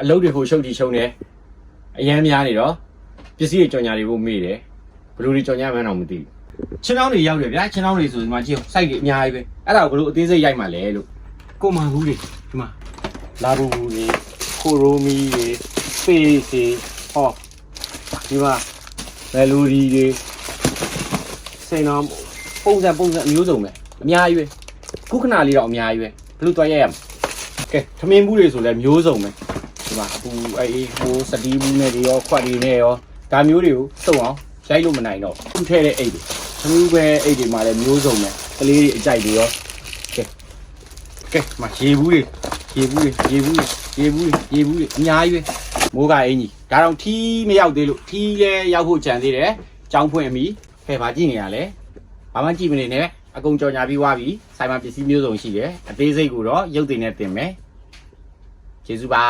အလုပ်တွေကိုရှုပ်တီရှုံနေအရန်များနေတော့ပစ္စည်းတွေကြော်ညာတွေကိုမေ့တယ်ဘလူတွေကြော်ညာမှန်းတော့မသိဘူးချင်းတောင်းတွေရောက်တယ်ဗျာချင်းတောင်းတွေဆိုဒီမှာကြည့်စိုက်တွေအများကြီးပဲအဲ့ဒါကိုဘလူအသေးစိတ်ရိုက်မှလဲလို့ကိုမာဘူးတွေဒီမှာလာဘူးတွေခိုရိုမီတွေဖေးစီဟောဒီမှာဘယ်လူတွေစိန်တော်ပုံစံအမျိုးစုံပဲအများကြီးပဲခုခဏလေးတော့အများကြီးပဲဘလူသွားရိုက်ရမှာကဲသမင်းဘူးတွေဆိုလဲမျိုးစုံပဲဒီမှာအပူအေးဟိုစတီးဘူးနဲ့တွေရောခွက်တွေနဲ့ရောဒါမျိုးတွေကိုစုံအောင်ရိုက်လို့မနိုင်တော့ခုထဲတဲ့အိတ်တွေသမီးပဲအိတ်တွေမှာလည်းမျိုးစုံပဲကလေးတွေအကြိုက်တွေရောကဲမရေဘူးတွေအများကြီးပဲမိုးကအင်ကြီးဒါတော့ထီးမရောက်သေးလို့ထီးလဲရောက်ဖို့ကြံသေးတယ်ကြောင်းဖွင့်အမီဖဲပါကြည့်နေရလဲဘာမှကြည့်မနေနဲ့အကုန်ကြော်ညာပြီးွားပြီဆိုင်မှာပစ္စည်းမျိုးစုံရှိတယ်အသေးစိတ်ကိုတော့ရုပ်သိမ်းနဲ့တင်မယ်ကျေးဇူးပါ